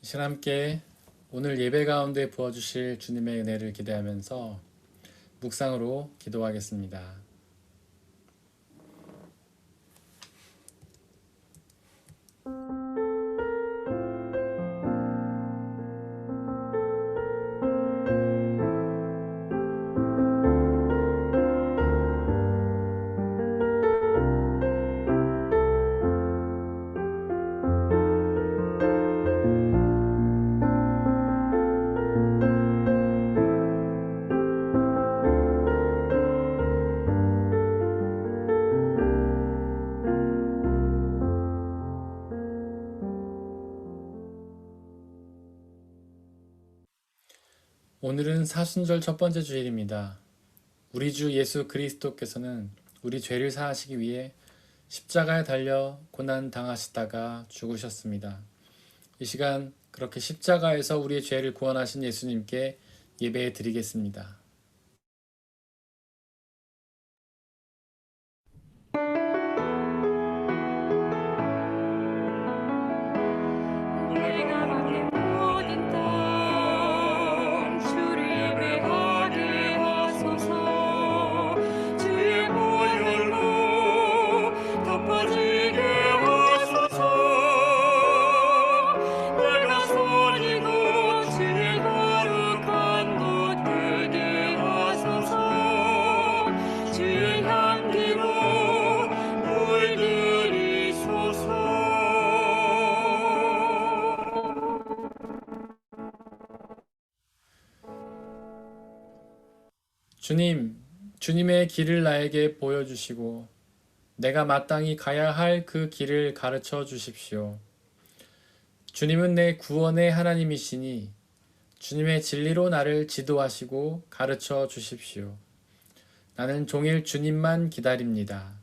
이 시간 함께 오늘 예배 가운데 부어주실 주님의 은혜를 기대하면서 묵상으로 기도하겠습니다. 오늘은 사순절 첫 번째 주일입니다. 우리 주 예수 그리스도께서는 우리 죄를 사하시기 위해 십자가에 달려 고난 당하시다가 죽으셨습니다. 이 시간 그렇게 십자가에서 우리의 죄를 구원하신 예수님께 예배 드리겠습니다. 내가 받는 모든 땅 주를 예배하게 하소서. 주의 보혈로 덮어지게 하소서. 내가 소리고 주의 거룩한 곳 되게 하소서. 주의 향기로 물들이소서. 주님의 길을 나에게 보여주시고 내가 마땅히 가야 할 그 길을 가르쳐 주십시오. 주님은 내 구원의 하나님이시니 주님의 진리로 나를 지도하시고 가르쳐 주십시오. 나는 종일 주님만 기다립니다.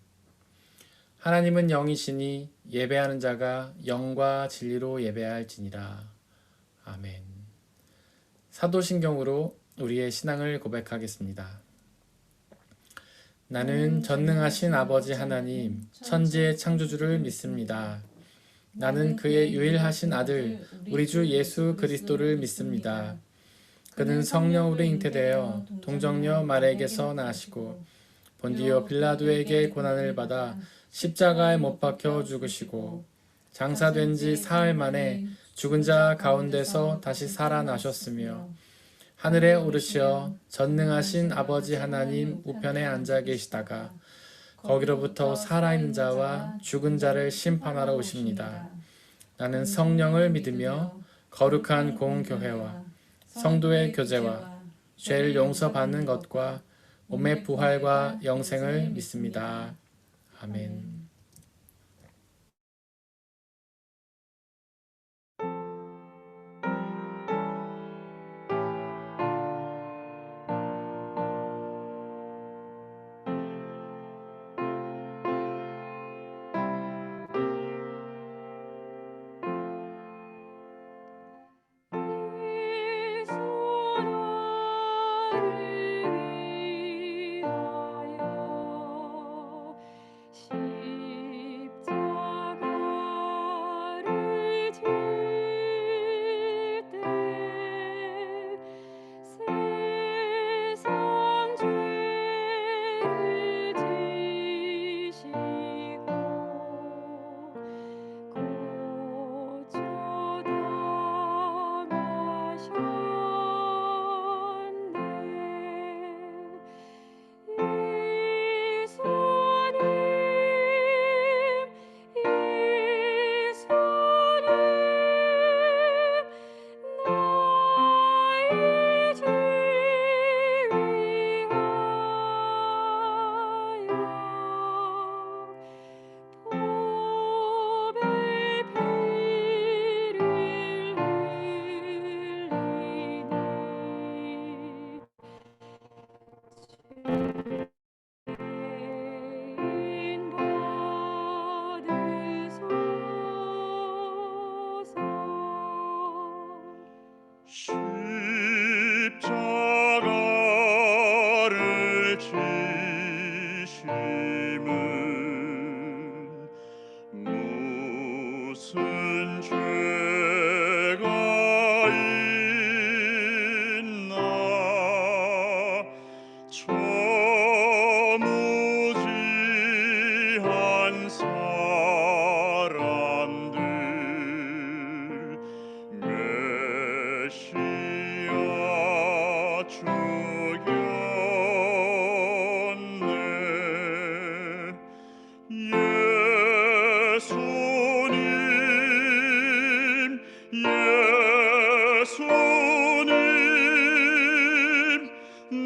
하나님은 영이시니 예배하는 자가 영과 진리로 예배할지니라. 아멘. 사도신경으로 우리의 신앙을 고백하겠습니다. 나는 전능하신 아버지 하나님, 천지의 창조주를 믿습니다. 나는 그의 유일하신 아들, 우리 주 예수 그리스도를 믿습니다. 그는 성령으로 잉태되어 동정녀 마리아에게서 나시고 본디오 빌라도에게 고난을 받아 십자가에 못 박혀 죽으시고 장사된 지 사흘 만에 죽은 자 가운데서 다시 살아나셨으며 하늘에 오르시어 전능하신 아버지 하나님 우편에 앉아 계시다가 거기로부터 살아있는 자와 죽은 자를 심판하러 오십니다. 나는 성령을 믿으며 거룩한 공교회와 성도의 교제와 죄를 용서받는 것과 몸의 부활과 영생을 믿습니다. 아멘. 이 소라를 위하여 십자가를 질 때 세상 죄를 지시고 십자가를 지심은 무슨 죄가 메시아 주였네. 예수님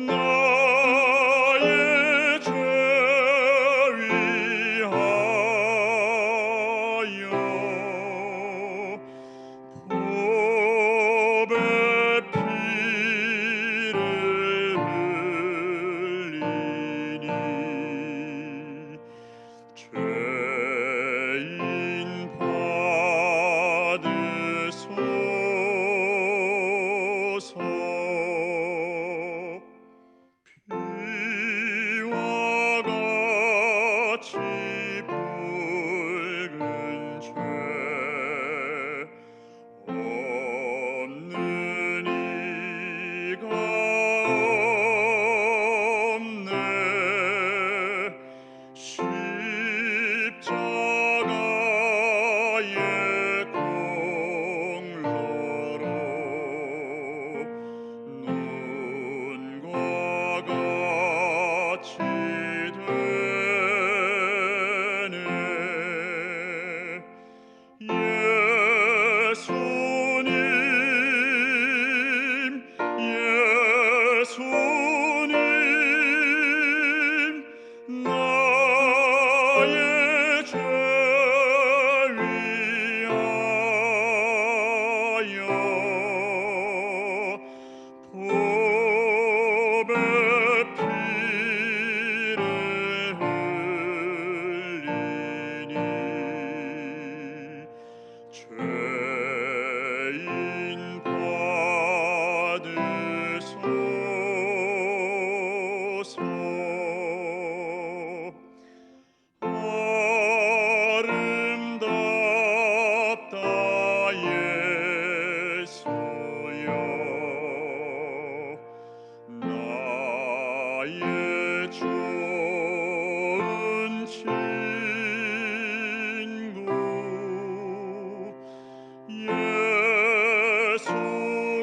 나의 죄 위하여 보배 피를 흘리니 죄인 받으소서. 피와 같이 붉은 죄 없는 이가 없네. 십자가의 공로로 눈과 같이 되네. 예수님 나의 죄 위하여 보배 피를 흘리니 죄인 받으소서. 아름답다 예수여 나의 좋은 친구. 예수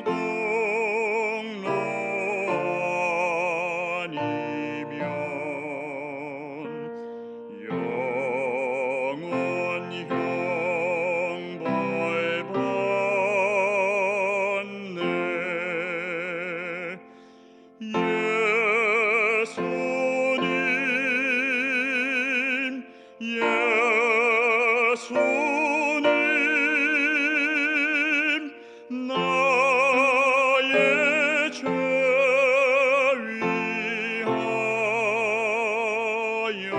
공로 아니면 영원 형벌 받네. 예수님 나의 죄 위하여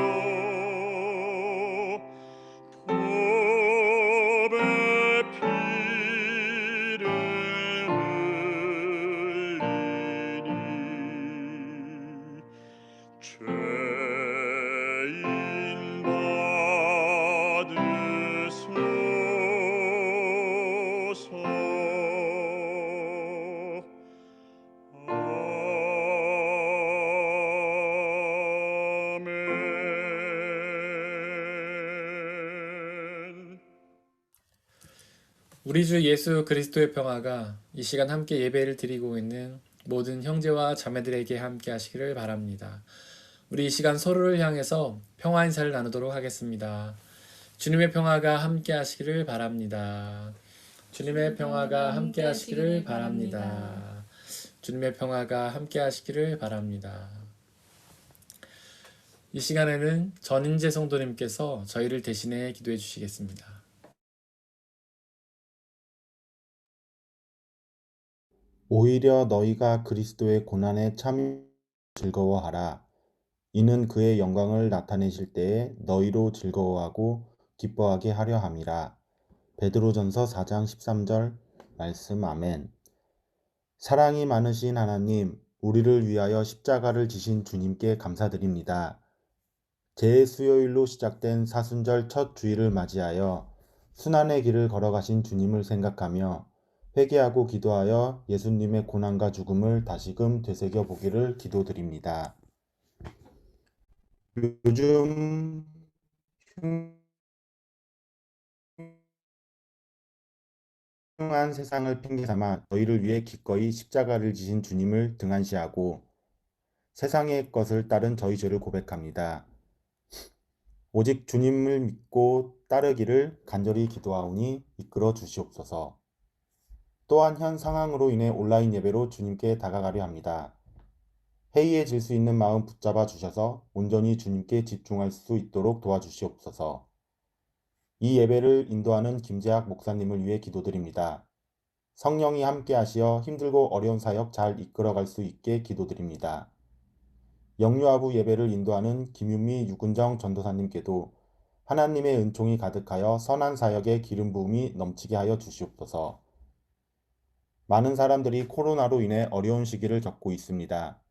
보배 피를 흘리니 죄인 받으소서. 아멘. 우리 주 예수 그리스도의 평화가 이 시간 함께 예배를 드리고 있는 모든 형제와 자매들에게 함께 하시기를 바랍니다. 우리 이 시간 서로를 향해서 평화 인사를 나누도록 하겠습니다. 주님의 평화가 함께 하시기를 바랍니다. 주님의 평화가 함께 하시기를 바랍니다. 주님의 평화가 함께 하시기를 바랍니다. 이 시간에는 전인재 성도님께서 저희를 대신해 기도해 주시겠습니다. 오히려 너희가 그리스도의 고난에 참 즐거워하라. 이는 그의 영광을 나타내실 때에 너희로 즐거워하고 기뻐하게 하려 함이라. 베드로전서 4장 13절 말씀. 아멘. 사랑이 많으신 하나님, 우리를 위하여 십자가를 지신 주님께 감사드립니다. 재수요일로 시작된 사순절 첫 주일을 맞이하여 순환의 길을 걸어가신 주님을 생각하며 회개하고 기도하여 예수님의 고난과 죽음을 다시금 되새겨 보기를 기도드립니다. 요즘 흉한 세상을 핑계삼아 너희를 위해 기꺼이 십자가를 지신 주님을 등한시하고 세상의 것을 따른 저희 죄를 고백합니다. 오직 주님을 믿고 따르기를 간절히 기도하오니 이끌어 주시옵소서. 또한 현 상황으로 인해 온라인 예배로 주님께 다가가려 합니다. 해이해질 수 있는 마음 붙잡아 주셔서 온전히 주님께 집중할 수 있도록 도와주시옵소서. 이 예배를 인도하는 김재학 목사님을 위해 기도드립니다. 성령이 함께 하시어 힘들고 어려운 사역 잘 이끌어갈 수 있게 기도드립니다. 영유아부 예배를 인도하는 김윤미 유근정 전도사님께도 하나님의 은총이 가득하여 선한 사역에 기름 부음이 넘치게 하여 주시옵소서. 많은 사람들이 코로나로 인해 어려운 시기를 겪고 있습니다.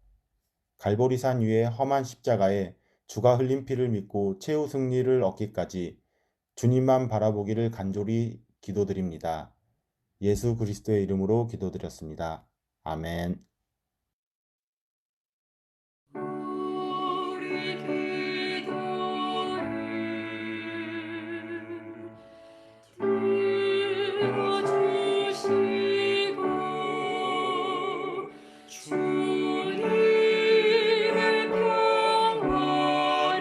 갈보리산 위의 험한 십자가에 주가 흘린 피를 믿고 최후 승리를 얻기까지 주님만 바라보기를 간절히 기도드립니다. 예수 그리스도의 이름으로 기도드렸습니다. 아멘. 우리 기도를 들어주시고 주님의 평화를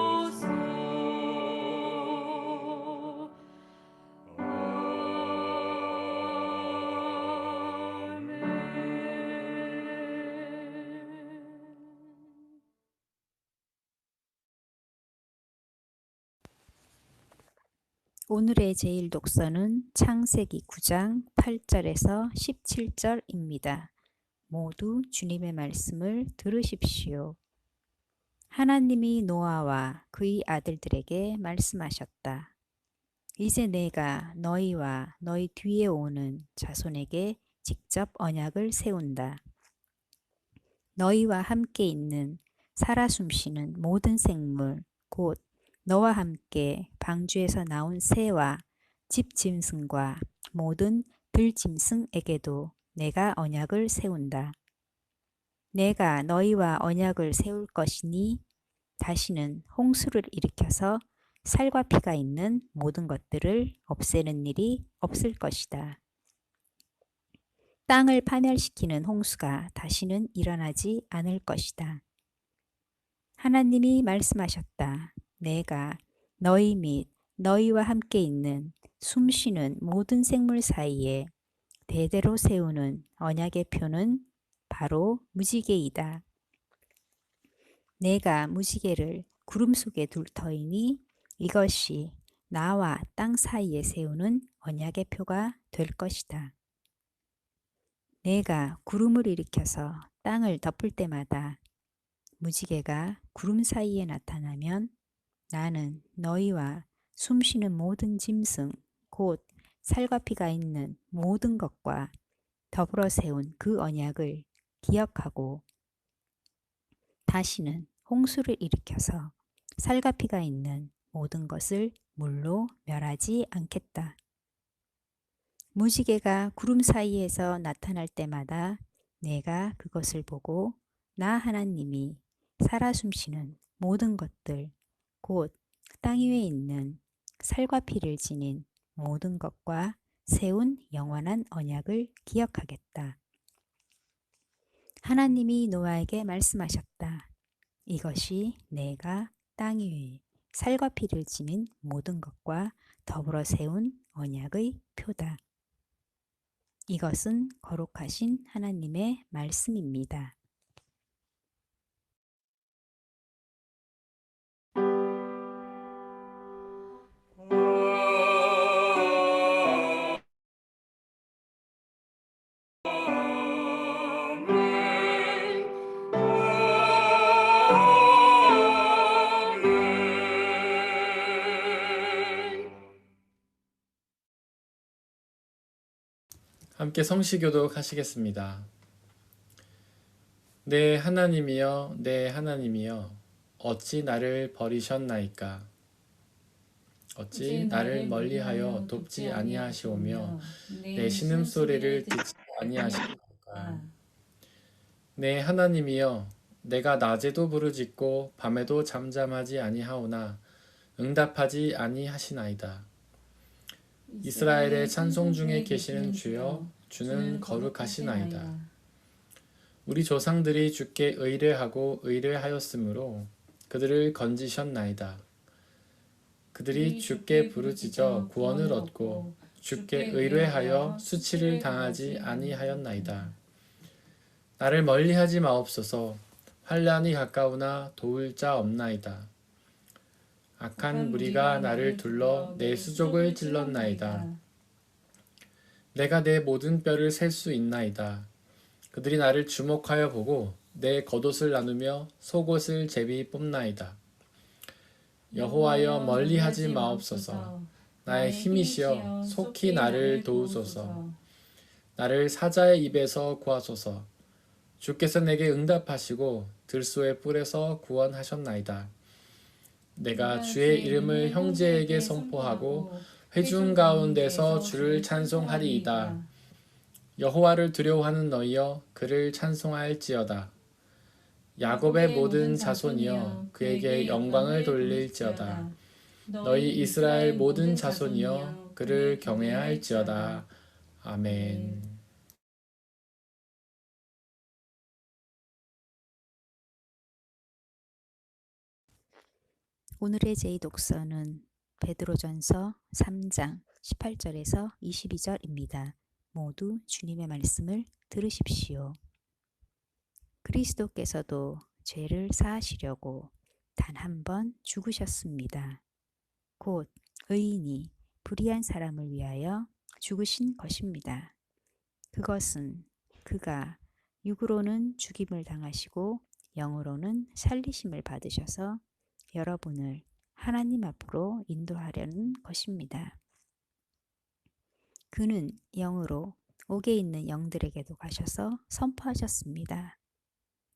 내려주소서. 오늘의 제일 독서는 창세기 9장 8절에서 17절입니다. 모두 주님의 말씀을 들으십시오. 하나님이 노아와 그의 아들들에게 말씀하셨다. 이제 내가 너희와 너희 뒤에 오는 자손에게 직접 언약을 세운다. 너희와 함께 있는 살아 숨쉬는 모든 생물, 곧 너와 함께 방주에서 나온 새와 집 짐승과 모든 들짐승에게도 내가 언약을 세운다. 내가 너희와 언약을 세울 것이니 다시는 홍수를 일으켜서 살과 피가 있는 모든 것들을 없애는 일이 없을 것이다. 땅을 파멸시키는 홍수가 다시는 일어나지 않을 것이다. 하나님이 말씀하셨다. 내가 너희 및 너희와 함께 있는 숨쉬는 모든 생물 사이에 대대로 세우는 언약의 표는 바로 무지개이다. 내가 무지개를 구름 속에 둘 터이니 이것이 나와 땅 사이에 세우는 언약의 표가 될 것이다. 내가 구름을 일으켜서 땅을 덮을 때마다 무지개가 구름 사이에 나타나면 나는 너희와 숨쉬는 모든 짐승, 곧 살과 피가 있는 모든 것과 더불어 세운 그 언약을 기억하고 다시는 홍수를 일으켜서 살과 피가 있는 모든 것을 물로 멸하지 않겠다. 무지개가 구름 사이에서 나타날 때마다 내가 그것을 보고 나 하나님이 살아 숨쉬는 모든 것들, 곧 땅 위에 있는 살과 피를 지닌 모든 것과 세운 영원한 언약을 기억하겠다. 하나님이 노아에게 말씀하셨다. 이것이 내가 땅 위에 살과 피를 지닌 모든 것과 더불어 세운 언약의 표다. 이것은 거룩하신 하나님의 말씀입니다. 함께 성시교독 하시겠습니다. 내 하나님이여, 내 하나님이여, 어찌 나를 버리셨나이까? 어찌 나를 멀리하여 돕지 아니하시오며 내 신음소리를 듣지 아니하시나이까? 내 하나님이여, 내가 낮에도 부르짖고 밤에도 잠잠하지 아니하오나 응답하지 아니하시나이다. 이스라엘의 찬송 중에 계시는 주여, 주는 거룩하시나이다. 우리 조상들이 주께 의뢰하고 의뢰하였으므로 그들을 건지셨나이다. 그들이 주께 부르짖어 구원을 얻고 주께 의뢰하여 수치를 당하지 아니하였나이다. 나를 멀리하지 마옵소서. 환난이 가까우나 도울 자 없나이다. 악한 무리가 나를 둘러 내 수족을 찔렀나이다. 내가 내 모든 뼈를 셀 수 있나이다. 그들이 나를 주목하여 보고 내 겉옷을 나누며 속옷을 제비 뽑나이다. 여호와여 멀리하지 마옵소서. 나의 힘이시여 속히 나를 도우소서. 나를 사자의 입에서 구하소서. 주께서 내게 응답하시고 들소의 뿔에서 구원하셨나이다. 내가 주의 이름을 형제에게 선포하고 회중 가운데서 주를 찬송하리이다. 여호와를 두려워하는 너희여 그를 찬송할지어다. 야곱의 모든 자손이여 그에게 영광을 돌릴지어다. 너희 이스라엘 모든 자손이여 그를 경외할지어다. 아멘. 오늘의 제2독서는 베드로전서 3장 18절에서 22절입니다. 모두 주님의 말씀을 들으십시오. 그리스도께서도 죄를 사하시려고 단 한 번 죽으셨습니다. 곧 의인이 불의한 사람을 위하여 죽으신 것입니다. 그것은 그가 육으로는 죽임을 당하시고 영으로는 살리심을 받으셔서 여러분을 하나님 앞으로 인도하려는 것입니다. 그는 영으로 옥에 있는 영들에게도 가셔서 선포하셨습니다.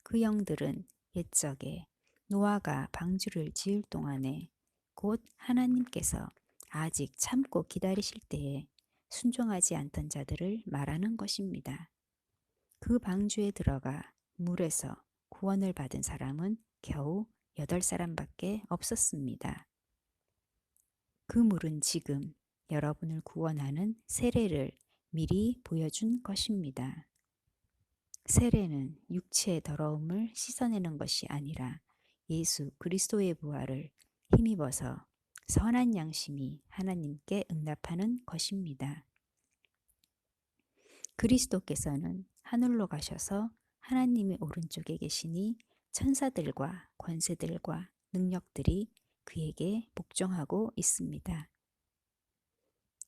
그 영들은 옛적에 노아가 방주를 지을 동안에 곧 하나님께서 아직 참고 기다리실 때에 순종하지 않던 자들을 말하는 것입니다. 그 방주에 들어가 물에서 구원을 받은 사람은 겨우 8사람밖에 없었습니다. 그 물은 지금 여러분을 구원하는 세례를 미리 보여준 것입니다. 세례는 육체의 더러움을 씻어내는 것이 아니라 예수 그리스도의 부활을 힘입어서 선한 양심이 하나님께 응답하는 것입니다. 그리스도께서는 하늘로 가셔서 하나님의 오른쪽에 계시니 천사들과 권세들과 능력들이 그에게 복종하고 있습니다.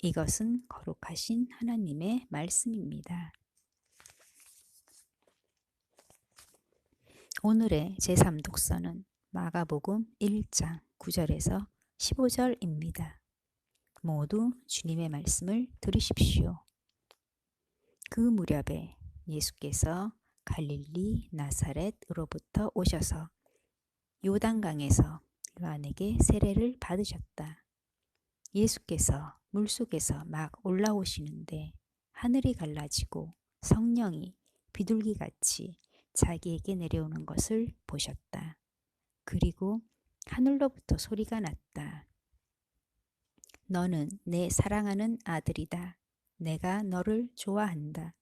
이것은 거룩하신 하나님의 말씀입니다. 오늘의 제3독서는 마가복음 1장 9절에서 15절입니다. 모두 주님의 말씀을 들으십시오. 그 무렵에 예수께서 갈릴리 나사렛으로부터 오셔서 요단강에서 요한에게 세례를 받으셨다. 예수께서 물속에서 막 올라오시는데 하늘이 갈라지고 성령이 비둘기같이 자기에게 내려오는 것을 보셨다. 그리고 하늘로부터 소리가 났다. 너는 내 사랑하는 아들이다. 내가 너를 좋아한다.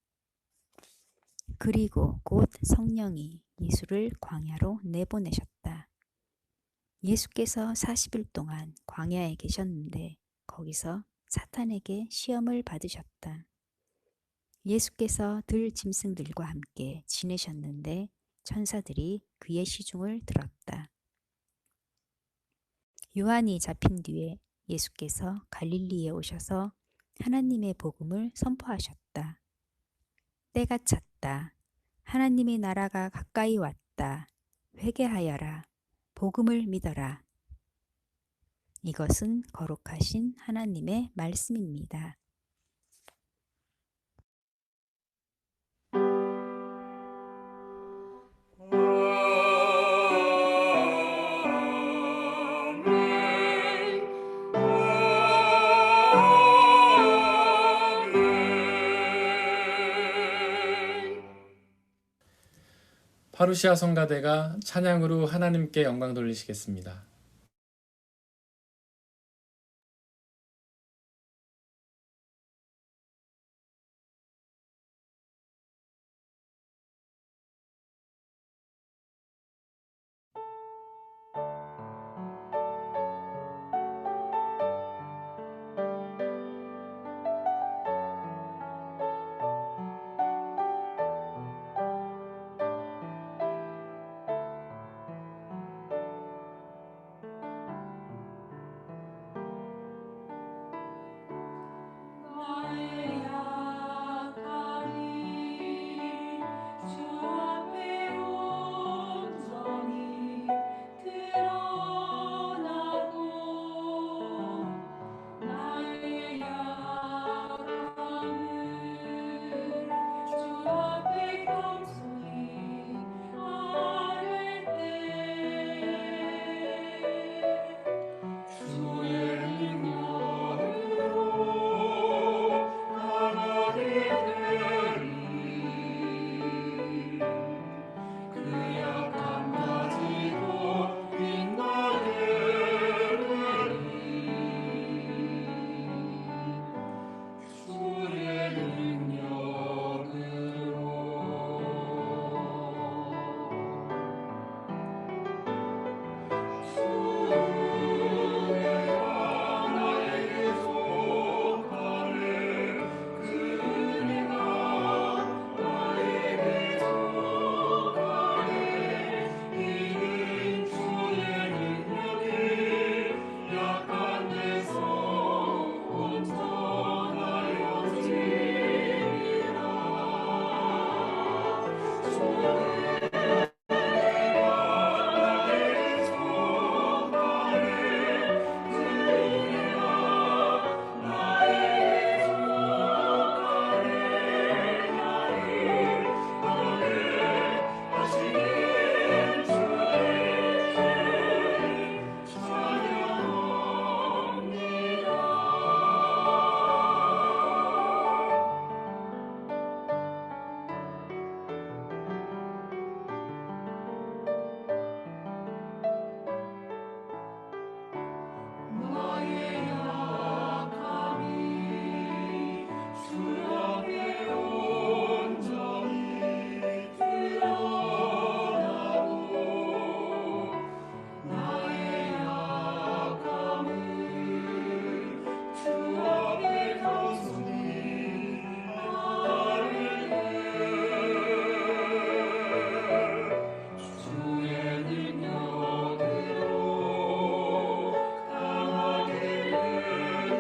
그리고 곧 성령이 예수를 광야로 내보내셨다. 예수께서 40일 동안 광야에 계셨는데 거기서 사탄에게 시험을 받으셨다. 예수께서 들 짐승들과 함께 지내셨는데 천사들이 그의 시중을 들었다. 요한이 잡힌 뒤에 예수께서 갈릴리에 오셔서 하나님의 복음을 선포하셨다. 때가 찼다. 하나님의 나라가 가까이 왔다. 회개하여라. 복음을 믿어라. 이것은 거룩하신 하나님의 말씀입니다. 파루시아 성가대가 찬양으로 하나님께 영광 돌리시겠습니다. 나의 약함이 주 앞에 온전히 드러나고 나의 약함을 주 앞에 겸손히 아뢰 때 주의 능력으로 강하게 되리 그 약함까지도 빛나게 되리 주의 능력으로 나의 약함이 주 앞에 온전히 드러나고 나의 약함을 주 앞에 겸손히 아뢰되 주의 능력으로 강하게 되리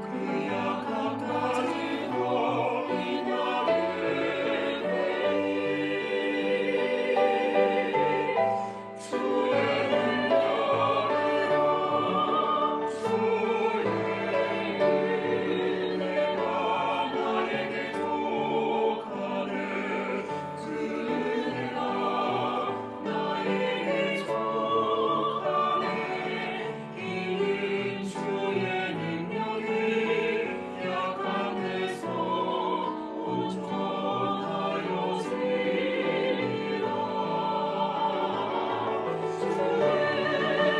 그 약함까지도 빛나게 되리 주의 능력으로 주의 은혜가 나에게 족하네 그 은혜가 나에게 족하네 이는 주의 능력이 약한 데서 온전하여지리라 주의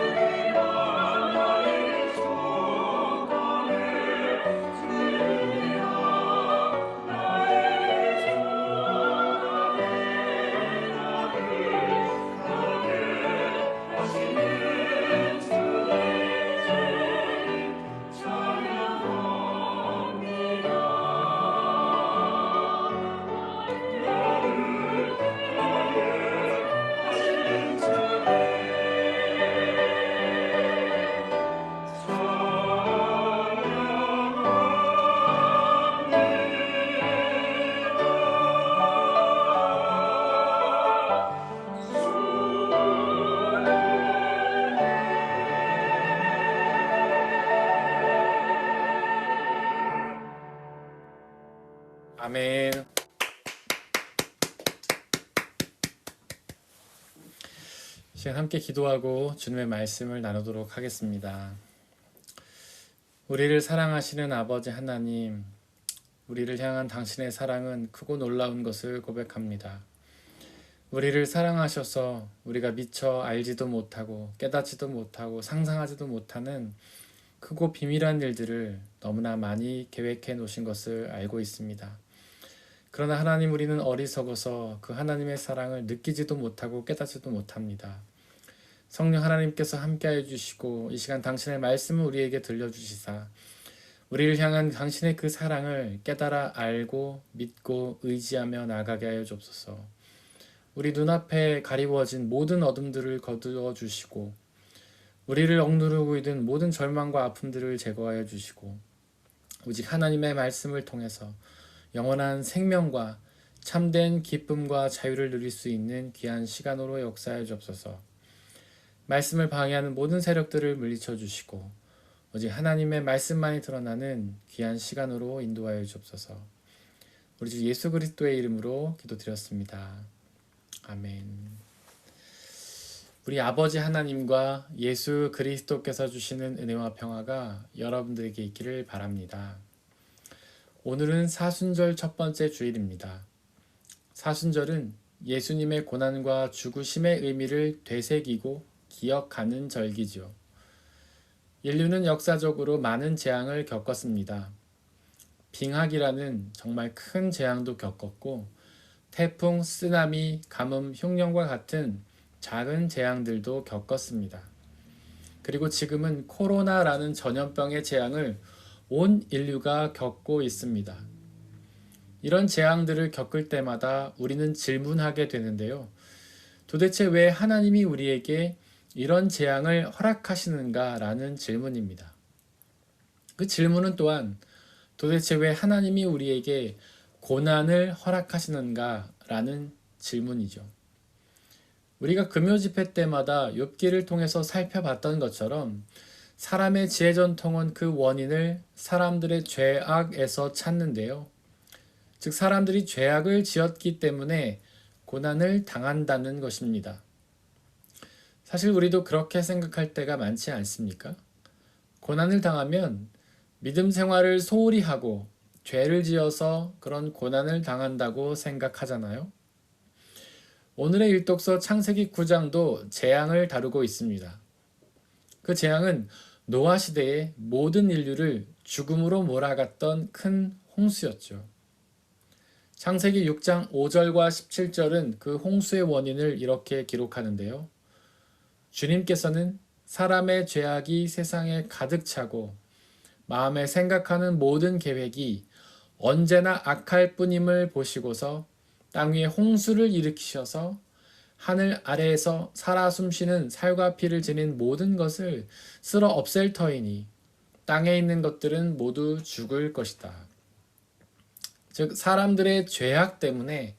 은혜가 나에게 족하네 그 은혜가 나에게 족하네 나를 강하게 하시는 주의 찬양합니다. 나를 강하게 하시는 주의 아멘. 시간 함께 기도하고 주님의 말씀을 나누도록 하겠습니다. 우리를 사랑하시는 아버지 하나님, 우리를 향한 당신의 사랑은 크고 놀라운 것을 고백합니다. 우리를 사랑하셔서 우리가 미처 알지도 못하고 깨닫지도 못하고 상상하지도 못하는 크고 비밀한 일들을 너무나 많이 계획해 놓으신 것을 알고 있습니다. 그러나 하나님, 우리는 어리석어서 그 하나님의 사랑을 느끼지도 못하고 깨닫지도 못합니다. 성령 하나님께서 함께하여 주시고 이 시간 당신의 말씀을 우리에게 들려주시사 우리를 향한 당신의 그 사랑을 깨달아 알고 믿고 의지하며 나가게 하여 주옵소서. 우리 눈앞에 가리워진 모든 어둠들을 거두어 주시고 우리를 억누르고 있는 모든 절망과 아픔들을 제거하여 주시고 오직 하나님의 말씀을 통해서 영원한 생명과 참된 기쁨과 자유를 누릴 수 있는 귀한 시간으로 역사하여 주옵소서. 말씀을 방해하는 모든 세력들을 물리쳐 주시고 오직 하나님의 말씀만이 드러나는 귀한 시간으로 인도하여 주옵소서. 우리 주 예수 그리스도의 이름으로 기도드렸습니다. 아멘. 우리 아버지 하나님과 예수 그리스도께서 주시는 은혜와 평화가 여러분들에게 있기를 바랍니다. 오늘은 사순절 첫 번째 주일입니다. 사순절은 예수님의 고난과 죽으심의 의미를 되새기고 기억하는 절기죠. 인류는 역사적으로 많은 재앙을 겪었습니다. 빙하기라는 정말 큰 재앙도 겪었고 태풍, 쓰나미, 가뭄, 흉년과 같은 작은 재앙들도 겪었습니다. 그리고 지금은 코로나라는 전염병의 재앙을 온 인류가 겪고 있습니다. 이런 재앙들을 겪을 때마다 우리는 질문하게 되는데요. 도대체 왜 하나님이 우리에게 이런 재앙을 허락하시는가 라는 질문입니다. 그 질문은 또한 도대체 왜 하나님이 우리에게 고난을 허락하시는가 라는 질문이죠. 우리가 금요 집회 때마다 욥기를 통해서 살펴봤던 것처럼 사람의 지혜 전통은 그 원인을 사람들의 죄악에서 찾는데요. 즉 사람들이 죄악을 지었기 때문에 고난을 당한다는 것입니다. 사실 우리도 그렇게 생각할 때가 많지 않습니까? 고난을 당하면 믿음 생활을 소홀히 하고 죄를 지어서 그런 고난을 당한다고 생각하잖아요. 오늘의 일독서 창세기 9장도 재앙을 다루고 있습니다. 그 재앙은 노아 시대의 모든 인류를 죽음으로 몰아갔던 큰 홍수였죠. 창세기 6장 5절과 17절은 그 홍수의 원인을 이렇게 기록하는데요. 주님께서는 사람의 죄악이 세상에 가득 차고 마음에 생각하는 모든 계획이 언제나 악할 뿐임을 보시고서 땅 위에 홍수를 일으키셔서 하늘 아래에서 살아 숨쉬는 살과 피를 지닌 모든 것을 쓸어 없앨 터이니 땅에 있는 것들은 모두 죽을 것이다. 즉 사람들의 죄악 때문에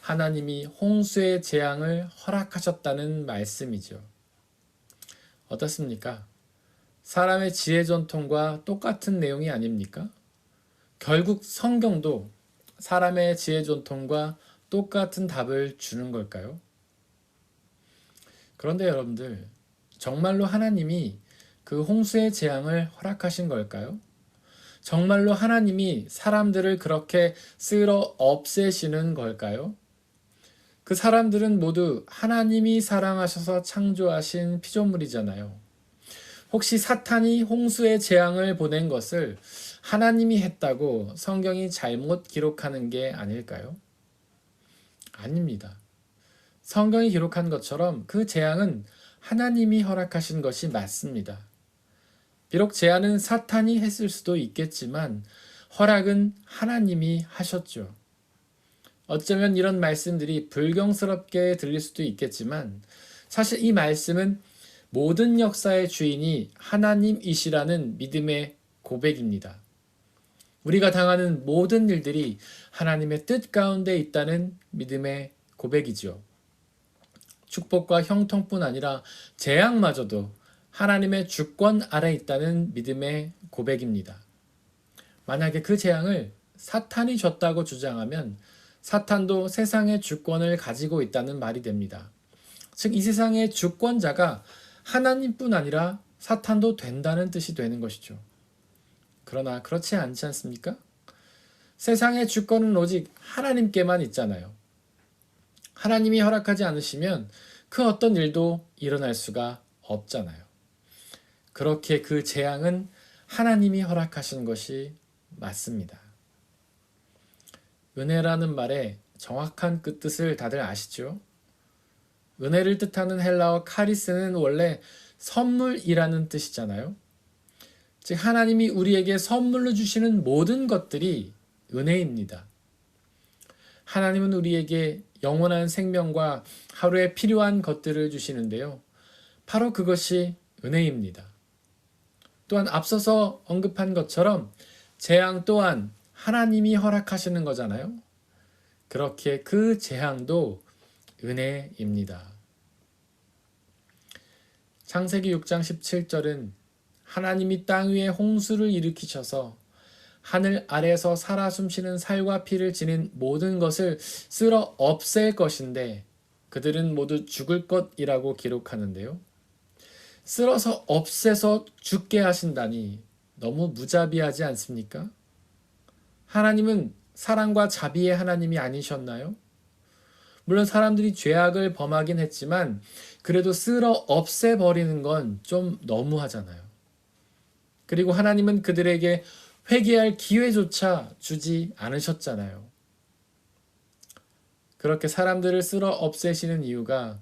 하나님이 홍수의 재앙을 허락하셨다는 말씀이죠. 어떻습니까? 사람의 지혜 전통과 똑같은 내용이 아닙니까? 결국 성경도 사람의 지혜 전통과 똑같은 답을 주는 걸까요? 그런데 여러분들, 정말로 하나님이 그 홍수의 재앙을 허락하신 걸까요? 정말로 하나님이 사람들을 그렇게 쓸어 없애시는 걸까요? 그 사람들은 모두 하나님이 사랑하셔서 창조하신 피조물이잖아요. 혹시 사탄이 홍수의 재앙을 보낸 것을 하나님이 했다고 성경이 잘못 기록하는 게 아닐까요? 아닙니다. 성경이 기록한 것처럼 그 재앙은 하나님이 허락하신 것이 맞습니다. 비록 재앙은 사탄이 했을 수도 있겠지만 허락은 하나님이 하셨죠. 어쩌면 이런 말씀들이 불경스럽게 들릴 수도 있겠지만 사실 이 말씀은 모든 역사의 주인이 하나님이시라는 믿음의 고백입니다. 우리가 당하는 모든 일들이 하나님의 뜻 가운데 있다는 믿음의 고백이죠. 축복과 형통뿐 아니라 재앙마저도 하나님의 주권 아래 있다는 믿음의 고백입니다. 만약에 그 재앙을 사탄이 줬다고 주장하면 사탄도 세상의 주권을 가지고 있다는 말이 됩니다. 즉 이 세상의 주권자가 하나님뿐 아니라 사탄도 된다는 뜻이 되는 것이죠. 그러나 그렇지 않지 않습니까? 세상의 주권은 오직 하나님께만 있잖아요. 하나님이 허락하지 않으시면 그 어떤 일도 일어날 수가 없잖아요. 그렇게 그 재앙은 하나님이 허락하신 것이 맞습니다. 은혜라는 말의 정확한 그 뜻을 다들 아시죠? 은혜를 뜻하는 헬라어 카리스는 원래 선물이라는 뜻이잖아요. 즉 하나님이 우리에게 선물로 주시는 모든 것들이 은혜입니다. 하나님은 우리에게 영원한 생명과 하루에 필요한 것들을 주시는데요. 바로 그것이 은혜입니다. 또한 앞서서 언급한 것처럼 재앙 또한 하나님이 허락하시는 거잖아요. 그렇게 그 재앙도 은혜입니다. 창세기 6장 17절은 하나님이 땅 위에 홍수를 일으키셔서 하늘 아래에서 살아 숨쉬는 살과 피를 지닌 모든 것을 쓸어 없앨 것인데 그들은 모두 죽을 것이라고 기록하는데요. 쓸어서 없애서 죽게 하신다니 너무 무자비하지 않습니까? 하나님은 사랑과 자비의 하나님이 아니셨나요? 물론 사람들이 죄악을 범하긴 했지만 그래도 쓸어 없애버리는 건 좀 너무하잖아요. 그리고 하나님은 그들에게 회개할 기회조차 주지 않으셨잖아요. 그렇게 사람들을 쓸어 없애시는 이유가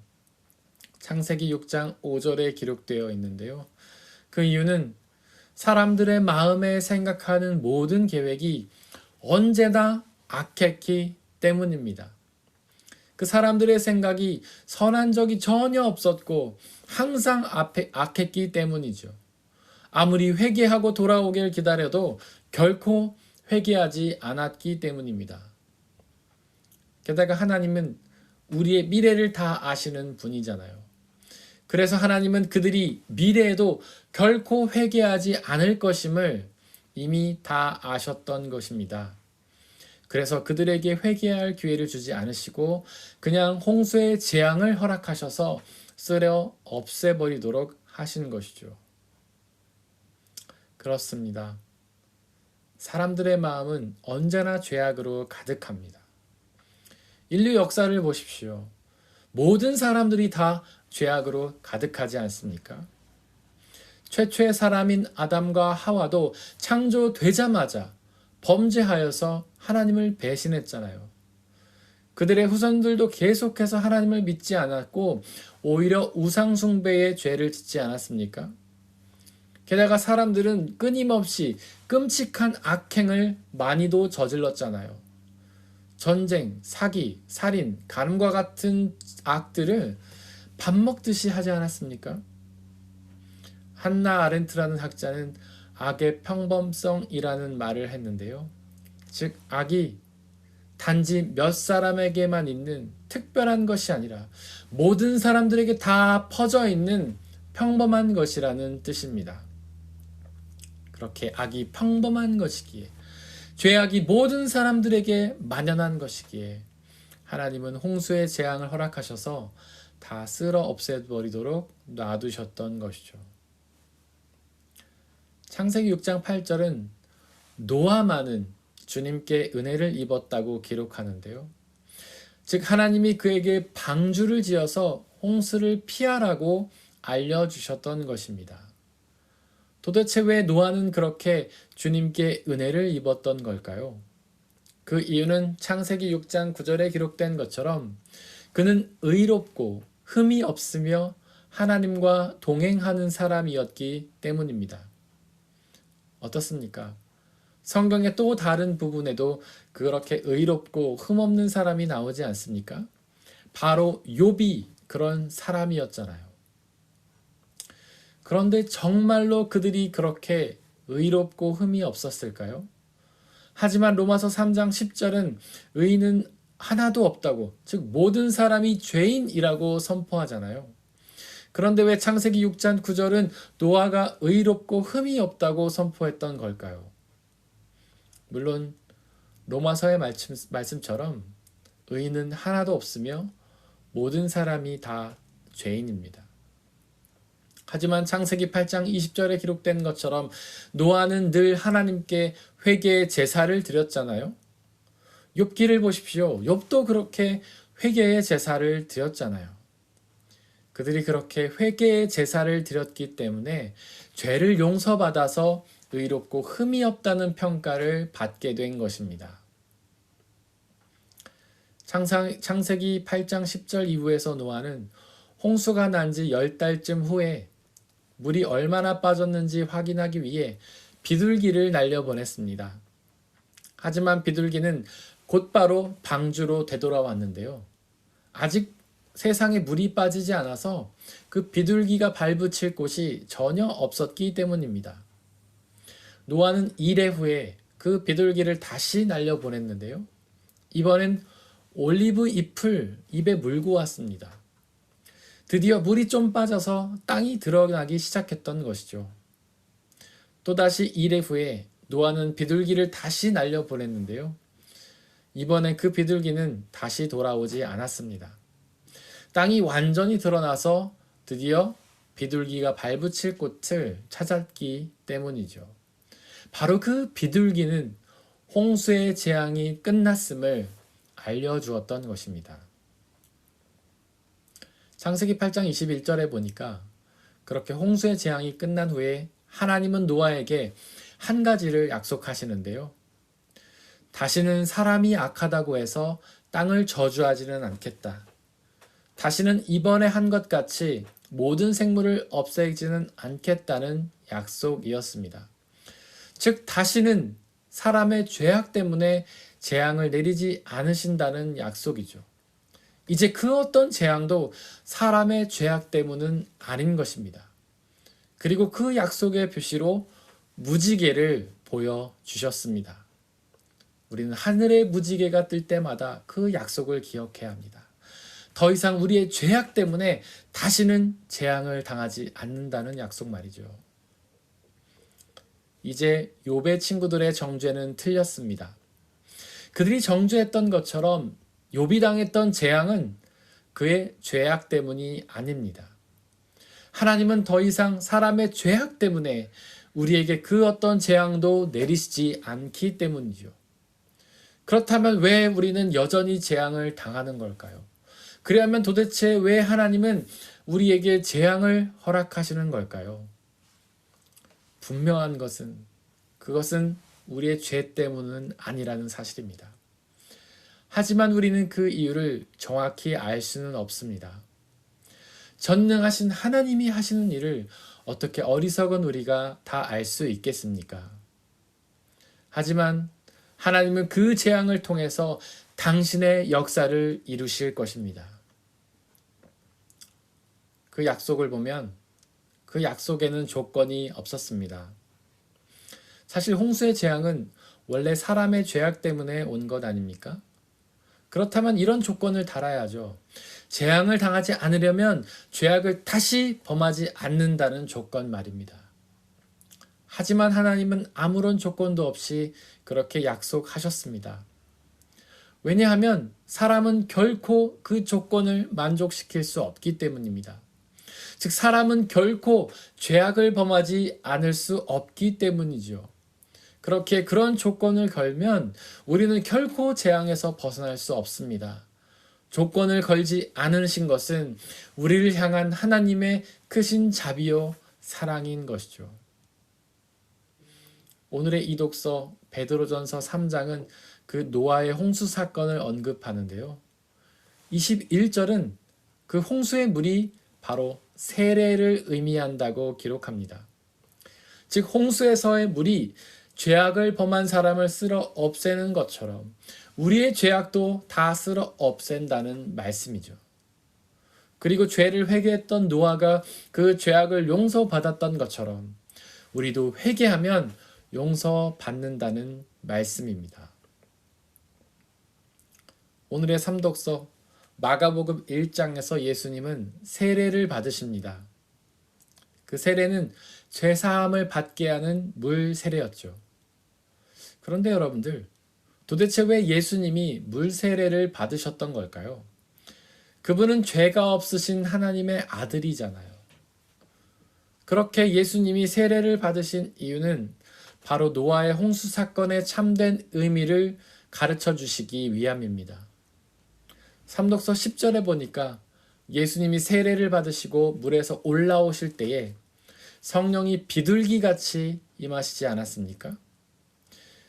창세기 6장 5절에 기록되어 있는데요. 그 이유는 사람들의 마음에 생각하는 모든 계획이 언제나 악했기 때문입니다. 그 사람들의 생각이 선한 적이 전혀 없었고 항상 악했기 때문이죠. 아무리 회개하고 돌아오길 기다려도 결코 회개하지 않았기 때문입니다. 게다가 하나님은 우리의 미래를 다 아시는 분이잖아요. 그래서 하나님은 그들이 미래에도 결코 회개하지 않을 것임을 이미 다 아셨던 것입니다. 그래서 그들에게 회개할 기회를 주지 않으시고 그냥 홍수의 재앙을 허락하셔서 쓸어 없애버리도록 하신 것이죠. 그렇습니다. 사람들의 마음은 언제나 죄악으로 가득합니다. 인류 역사를 보십시오. 모든 사람들이 다 죄악으로 가득하지 않습니까? 최초의 사람인 아담과 하와도 창조되자마자 범죄하여서 하나님을 배신했잖아요. 그들의 후손들도 계속해서 하나님을 믿지 않았고 오히려 우상 숭배의 죄를 짓지 않았습니까? 게다가 사람들은 끊임없이 끔찍한 악행을 많이도 저질렀잖아요. 전쟁, 사기, 살인, 간음과 같은 악들을 밥 먹듯이 하지 않았습니까? 한나 아렌트라는 학자는 악의 평범성이라는 말을 했는데요. 즉 악이 단지 몇 사람에게만 있는 특별한 것이 아니라 모든 사람들에게 다 퍼져 있는 평범한 것이라는 뜻입니다. 그렇게 악이 평범한 것이기에 죄악이 모든 사람들에게 만연한 것이기에 하나님은 홍수의 재앙을 허락하셔서 다 쓸어 없애버리도록 놔두셨던 것이죠. 창세기 6장 8절은 노아만은 주님께 은혜를 입었다고 기록하는데요. 즉 하나님이 그에게 방주를 지어서 홍수를 피하라고 알려주셨던 것입니다. 도대체 왜 노아는 그렇게 주님께 은혜를 입었던 걸까요? 그 이유는 창세기 6장 9절에 기록된 것처럼 그는 의롭고 흠이 없으며 하나님과 동행하는 사람이었기 때문입니다. 어떻습니까? 성경의 또 다른 부분에도 그렇게 의롭고 흠없는 사람이 나오지 않습니까? 바로 욥이 그런 사람이었잖아요. 그런데 정말로 그들이 그렇게 의롭고 흠이 없었을까요? 하지만 로마서 3장 10절은 의인은 하나도 없다고, 즉 모든 사람이 죄인이라고 선포하잖아요. 그런데 왜 창세기 6장 9절은 노아가 의롭고 흠이 없다고 선포했던 걸까요? 물론 로마서의 말씀처럼 의인은 하나도 없으며 모든 사람이 다 죄인입니다. 하지만 창세기 8장 20절에 기록된 것처럼 노아는 늘 하나님께 회개의 제사를 드렸잖아요. 욥기를 보십시오. 욥도 그렇게 회개의 제사를 드렸잖아요. 그들이 그렇게 회개의 제사를 드렸기 때문에 죄를 용서받아서 의롭고 흠이 없다는 평가를 받게 된 것입니다. 창세기 8장 10절 이후에서 노아는 홍수가 난 지 10달쯤 후에 물이 얼마나 빠졌는지 확인하기 위해 비둘기를 날려보냈습니다. 하지만 비둘기는 곧바로 방주로 되돌아왔는데요. 아직 세상에 물이 빠지지 않아서 그 비둘기가 발붙일 곳이 전혀 없었기 때문입니다. 노아는 이래 후에 그 비둘기를 다시 날려보냈는데요. 이번엔 올리브 잎을 입에 물고 왔습니다. 드디어 물이 좀 빠져서 땅이 드러나기 시작했던 것이죠. 또다시 이래 후에 노아는 비둘기를 다시 날려보냈는데요. 이번에 그 비둘기는 다시 돌아오지 않았습니다. 땅이 완전히 드러나서 드디어 비둘기가 발붙일 곳을 찾았기 때문이죠. 바로 그 비둘기는 홍수의 재앙이 끝났음을 알려주었던 것입니다. 창세기 8장 21절에 보니까 그렇게 홍수의 재앙이 끝난 후에 하나님은 노아에게 한 가지를 약속하시는데요. 다시는 사람이 악하다고 해서 땅을 저주하지는 않겠다. 다시는 이번에 한 것 같이 모든 생물을 없애지는 않겠다는 약속이었습니다. 즉 다시는 사람의 죄악 때문에 재앙을 내리지 않으신다는 약속이죠. 이제 그 어떤 재앙도 사람의 죄악 때문은 아닌 것입니다. 그리고 그 약속의 표시로 무지개를 보여주셨습니다. 우리는 하늘의 무지개가 뜰 때마다 그 약속을 기억해야 합니다. 더 이상 우리의 죄악 때문에 다시는 재앙을 당하지 않는다는 약속 말이죠. 이제 욥의 친구들의 정죄는 틀렸습니다. 그들이 정죄했던 것처럼 욥이 당했던 재앙은 그의 죄악 때문이 아닙니다. 하나님은 더 이상 사람의 죄악 때문에 우리에게 그 어떤 재앙도 내리시지 않기 때문이죠. 그렇다면 왜 우리는 여전히 재앙을 당하는 걸까요? 그러면 도대체 왜 하나님은 우리에게 재앙을 허락하시는 걸까요? 분명한 것은 그것은 우리의 죄 때문은 아니라는 사실입니다. 하지만 우리는 그 이유를 정확히 알 수는 없습니다. 전능하신 하나님이 하시는 일을 어떻게 어리석은 우리가 다 알 수 있겠습니까? 하지만 하나님은 그 재앙을 통해서 당신의 역사를 이루실 것입니다. 그 약속을 보면 그 약속에는 조건이 없었습니다. 사실 홍수의 재앙은 원래 사람의 죄악 때문에 온 것 아닙니까? 그렇다면 이런 조건을 달아야죠. 재앙을 당하지 않으려면 죄악을 다시 범하지 않는다는 조건 말입니다. 하지만 하나님은 아무런 조건도 없이 그렇게 약속하셨습니다. 왜냐하면 사람은 결코 그 조건을 만족시킬 수 없기 때문입니다. 즉 사람은 결코 죄악을 범하지 않을 수 없기 때문이죠. 그렇게 그런 조건을 걸면 우리는 결코 재앙에서 벗어날 수 없습니다. 조건을 걸지 않으신 것은 우리를 향한 하나님의 크신 자비요 사랑인 것이죠. 오늘의 이 독서 베드로전서 3장은 그 노아의 홍수 사건을 언급하는데요. 21절은 그 홍수의 물이 바로 세례를 의미한다고 기록합니다. 즉 홍수에서의 물이 죄악을 범한 사람을 쓸어 없애는 것처럼 우리의 죄악도 다 쓸어 없앤다는 말씀이죠. 그리고 죄를 회개했던 노아가 그 죄악을 용서받았던 것처럼 우리도 회개하면 용서받는다는 말씀입니다. 오늘의 삼독서 마가복음 1장에서 예수님은 세례를 받으십니다. 그 세례는 죄사함을 받게 하는 물 세례였죠. 그런데 여러분들, 도대체 왜 예수님이 물 세례를 받으셨던 걸까요? 그분은 죄가 없으신 하나님의 아들이잖아요. 그렇게 예수님이 세례를 받으신 이유는 바로 노아의 홍수 사건의 참된 의미를 가르쳐 주시기 위함입니다. 삼독서 10절에 보니까 예수님이 세례를 받으시고 물에서 올라오실 때에 성령이 비둘기같이 임하시지 않았습니까?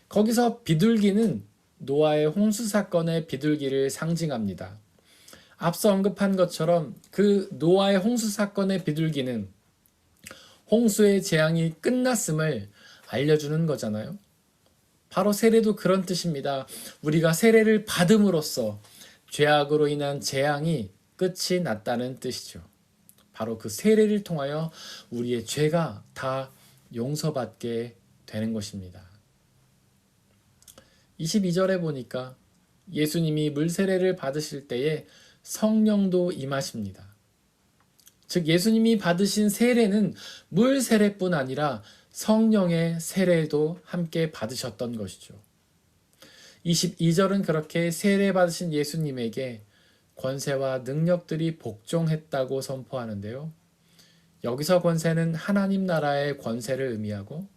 거기서 비둘기는 노아의 홍수 사건의 비둘기를 상징합니다. 앞서 언급한 것처럼 그 노아의 홍수 사건의 비둘기는 홍수의 재앙이 끝났음을 알려주는 거잖아요. 바로 세례도 그런 뜻입니다. 우리가 세례를 받음으로써 죄악으로 인한 재앙이 끝이 났다는 뜻이죠. 바로 그 세례를 통하여 우리의 죄가 다 용서받게 되는 것입니다. 22절에 보니까 예수님이 물세례를 받으실 때에 성령도 임하십니다. 즉 예수님이 받으신 세례는 물세례뿐 아니라 성령의 세례도 함께 받으셨던 것이죠. 22절은 그렇게 세례 받으신 예수님에게 권세와 능력들이 복종했다고 선포하는데요. 여기서 권세는 하나님 나라의 권세를 의미하고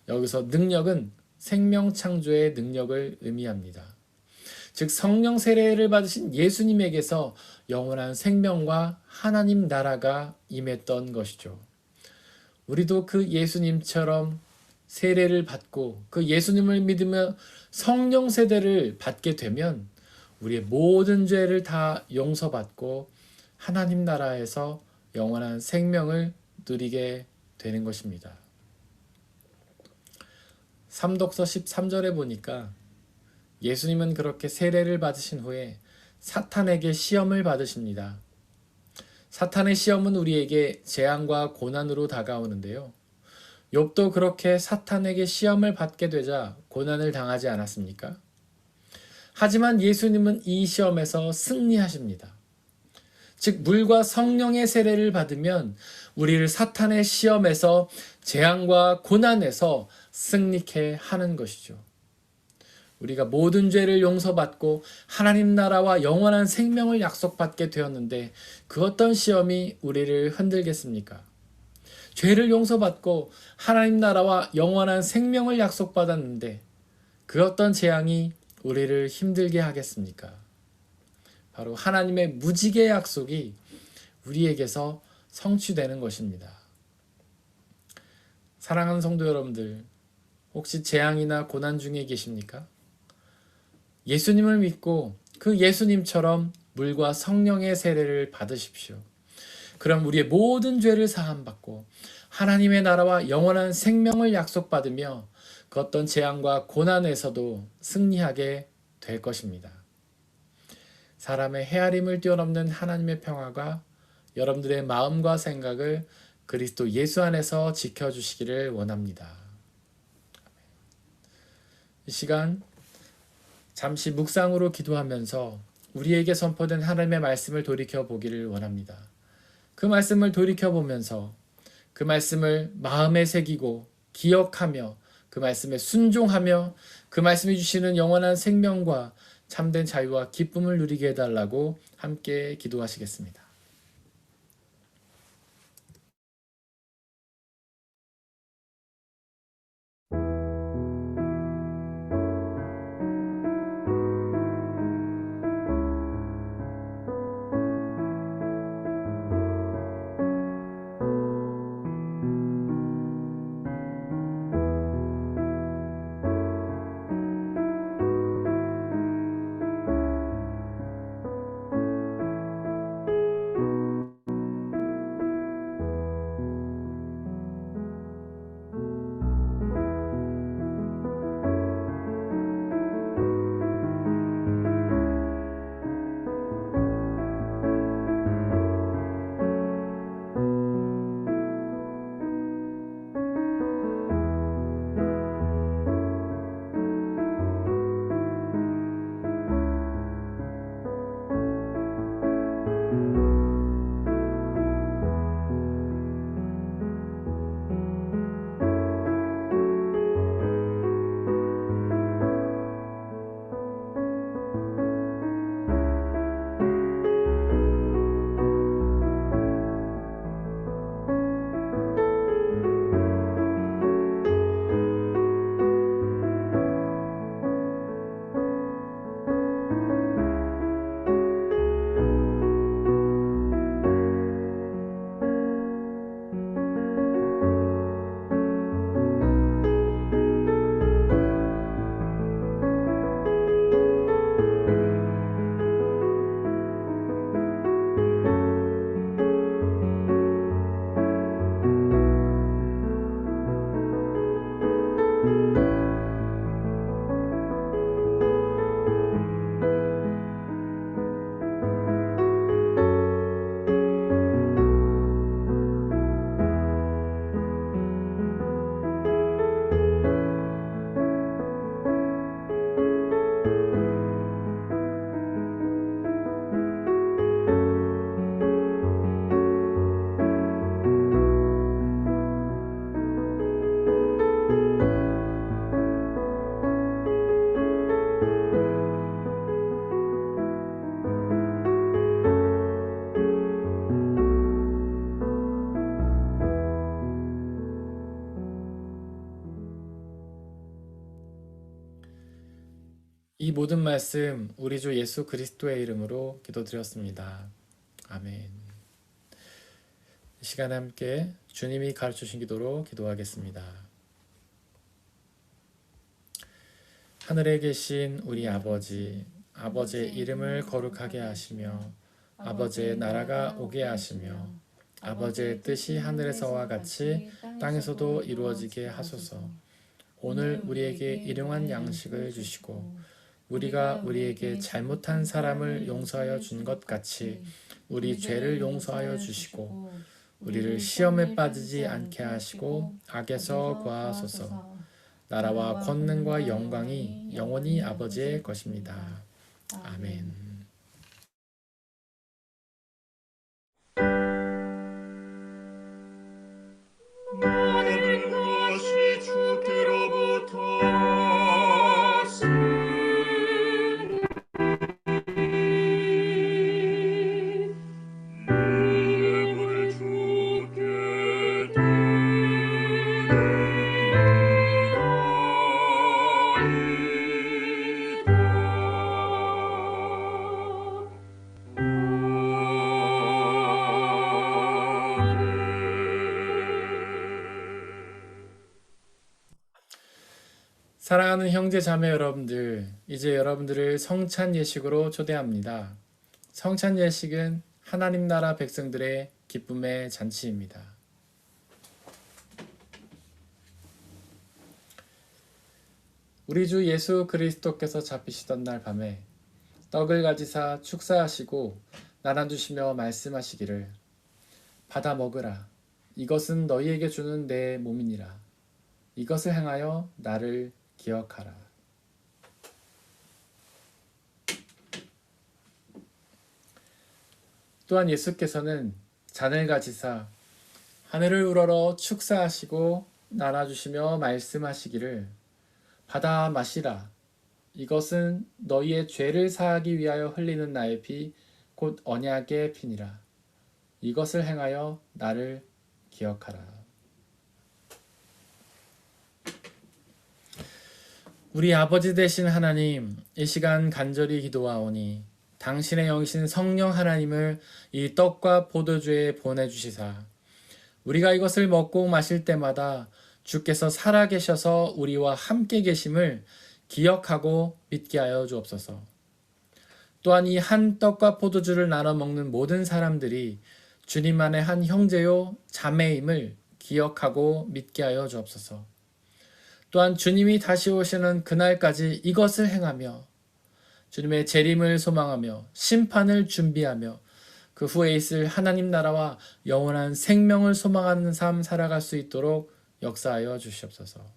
여기서 능력은 생명 창조의 능력을 의미합니다. 즉 성령 세례를 받으신 예수님에게서 영원한 생명과 하나님 나라가 임했던 것이죠. 우리도 그 예수님처럼 세례를 받고 그 예수님을 믿으며 성령 세례를 받게 되면 우리의 모든 죄를 다 용서받고 하나님 나라에서 영원한 생명을 누리게 되는 것입니다. 삼독서 13절에 보니까 예수님은 그렇게 세례를 받으신 후에 사탄에게 시험을 받으십니다. 사탄의 시험은 우리에게 재앙과 고난으로 다가오는데요. 욥도 그렇게 사탄에게 시험을 받게 되자 고난을 당하지 않았습니까? 하지만 예수님은 이 시험에서 승리하십니다. 즉 물과 성령의 세례를 받으면 우리를 사탄의 시험에서 재앙과 고난에서 승리케 하는 것이죠. 우리가 모든 죄를 용서받고 하나님 나라와 영원한 생명을 약속받게 되었는데 그 어떤 시험이 우리를 흔들겠습니까? 죄를 용서받고 하나님 나라와 영원한 생명을 약속받았는데 그 어떤 재앙이 우리를 힘들게 하겠습니까? 바로 하나님의 무지개 약속이 우리에게서 성취되는 것입니다. 사랑하는 성도 여러분들, 혹시 재앙이나 고난 중에 계십니까? 예수님을 믿고 그 예수님처럼 물과 성령의 세례를 받으십시오. 그럼 우리의 모든 죄를 사함받고 하나님의 나라와 영원한 생명을 약속받으며 그 어떤 재앙과 고난에서도 승리하게 될 것입니다. 사람의 헤아림을 뛰어넘는 하나님의 평화가 여러분들의 마음과 생각을 그리스도 예수 안에서 지켜주시기를 원합니다. 이 시간 잠시 묵상으로 기도하면서 우리에게 선포된 하나님의 말씀을 돌이켜보기를 원합니다. 그 말씀을 돌이켜보면서 그 말씀을 마음에 새기고 기억하며 그 말씀에 순종하며 그 말씀이 주시는 영원한 생명과 참된 자유와 기쁨을 누리게 해달라고 함께 기도하시겠습니다. 이 모든 말씀 우리 주 예수 그리스도의 이름으로 기도드렸습니다. 아멘. 이 시간에 함께 주님이 가르쳐주신 기도로 기도하겠습니다. 하늘에 계신 우리 아버지, 아버지의 이름을 거룩하게 하시며 아버지의 나라가 오게 하시며 아버지의 뜻이 하늘에서와 같이 땅에서도 이루어지게 하소서. 오늘 우리에게 일용할 양식을 주시고 우리가 우리에게 잘못한 사람을 용서하여 준 것 같이 우리 죄를 용서하여 주시고 우리를 시험에 빠지지 않게 하시고 악에서 구하소서. 나라와 권능과 영광이 영원히 아버지의 것입니다. 아멘. 모든 것이 주께로부터 왔으니 예물을 주께 사랑하는 형제 자매 여러분들, 이제 여러분들을 성찬 예식으로 초대합니다. 성찬 예식은 하나님 나라 백성들의 기쁨의 잔치입니다. 우리 주 예수 그리스도께서 잡히시던 날 밤에 떡을 가지사 축사하시고 나눠주시며 말씀하시기를 받아 먹으라. 이것은 너희에게 주는 내 몸이니라. 이것을 행하여 나를 기억하라. 또한 예수께서는 잔을 가지사 하늘을 우러러 축사하시고 나눠주시며 말씀하시기를 받아 마시라. 이것은 너희의 죄를 사하기 위하여 흘리는 나의 피 곧 언약의 피니라. 이것을 행하여 나를 기억하라. 우리 아버지 되신 하나님, 이 시간 간절히 기도하오니 당신의 영이신 성령 하나님을 이 떡과 포도주에 보내주시사 우리가 이것을 먹고 마실 때마다 주께서 살아계셔서 우리와 함께 계심을 기억하고 믿게 하여 주옵소서. 또한 이 한 떡과 포도주를 나눠 먹는 모든 사람들이 주님만의 한 형제요 자매임을 기억하고 믿게 하여 주옵소서. 또한 주님이 다시 오시는 그날까지 이것을 행하며 주님의 재림을 소망하며 심판을 준비하며 그 후에 있을 하나님 나라와 영원한 생명을 소망하는 삶 살아갈 수 있도록 역사하여 주시옵소서.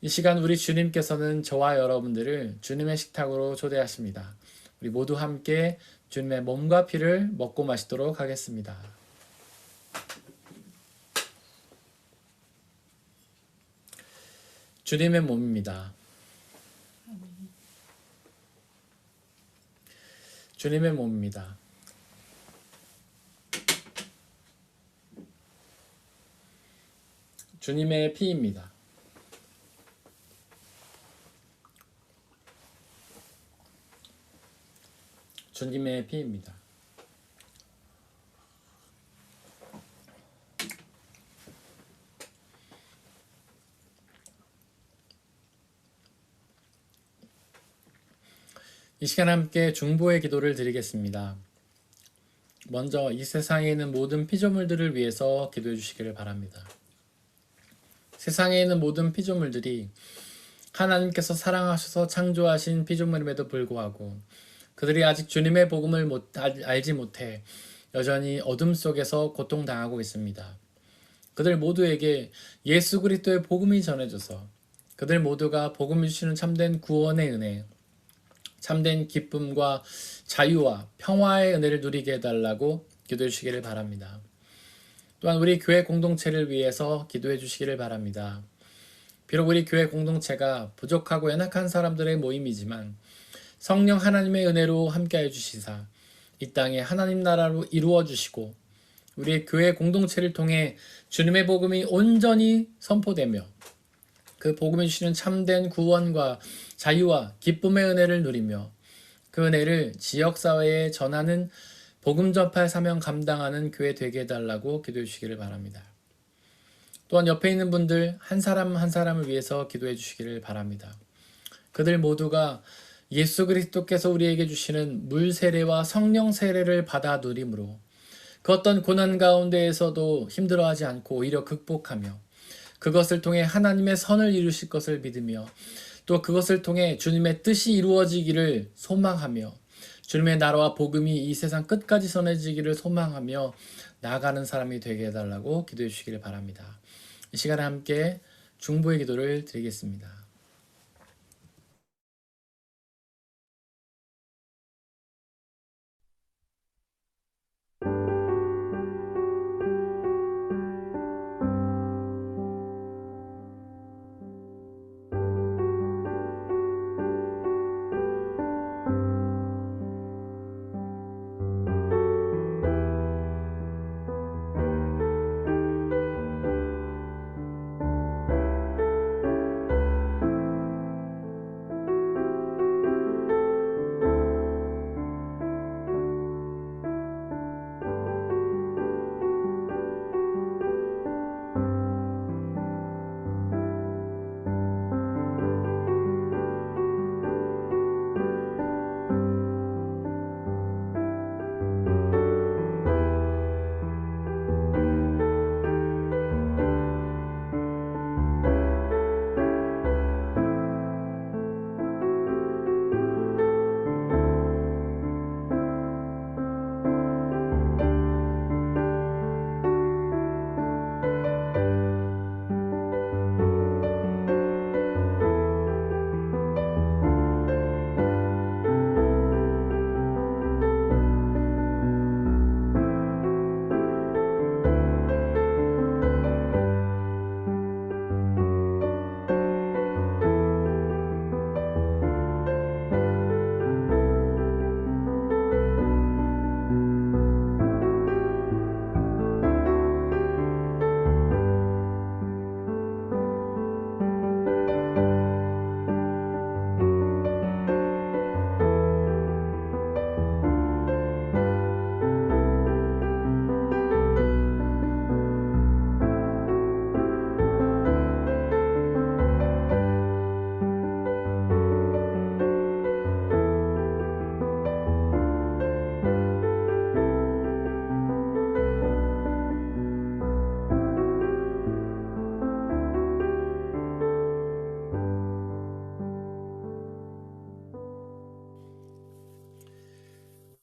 이 시간 우리 주님께서는 저와 여러분들을 주님의 식탁으로 초대하십니다. 우리 모두 함께 주님의 몸과 피를 먹고 마시도록 하겠습니다. 주님의 몸입니다. 주님의 몸입니다. 주님의 피입니다. 주님의 피입니다. 이 시간 함께 중보의 기도를 드리겠습니다. 먼저 이 세상에 있는 모든 피조물들을 위해서 기도해 주시기를 바랍니다. 세상에 있는 모든 피조물들이 하나님께서 사랑하셔서 창조하신 피조물임에도 불구하고 그들이 아직 주님의 복음을 알지 못해 여전히 어둠 속에서 고통당하고 있습니다. 그들 모두에게 예수 그리스도의 복음이 전해져서 그들 모두가 복음을 주시는 참된 구원의 은혜, 참된 기쁨과 자유와 평화의 은혜를 누리게 해달라고 기도해 주시기를 바랍니다. 또한 우리 교회 공동체를 위해서 기도해 주시기를 바랍니다. 비록 우리 교회 공동체가 부족하고 연약한 사람들의 모임이지만 성령 하나님의 은혜로 함께해 주시사 이 땅에 하나님 나라로 이루어 주시고 우리의 교회 공동체를 통해 주님의 복음이 온전히 선포되며 그 복음이 주시는 참된 구원과 자유와 기쁨의 은혜를 누리며 그 은혜를 지역사회에 전하는 복음 전파의 사명 감당하는 교회 되게 해달라고 기도해 주시기를 바랍니다. 또한 옆에 있는 분들 한 사람 한 사람을 위해서 기도해 주시기를 바랍니다. 그들 모두가 예수 그리스도께서 우리에게 주시는 물 세례와 성령 세례를 받아 누림으로 그 어떤 고난 가운데에서도 힘들어하지 않고 오히려 극복하며 그것을 통해 하나님의 선을 이루실 것을 믿으며 또 그것을 통해 주님의 뜻이 이루어지기를 소망하며 주님의 나라와 복음이 이 세상 끝까지 전해지기를 소망하며 나아가는 사람이 되게 해달라고 기도해 주시기를 바랍니다. 이 시간에 함께 중보의 기도를 드리겠습니다.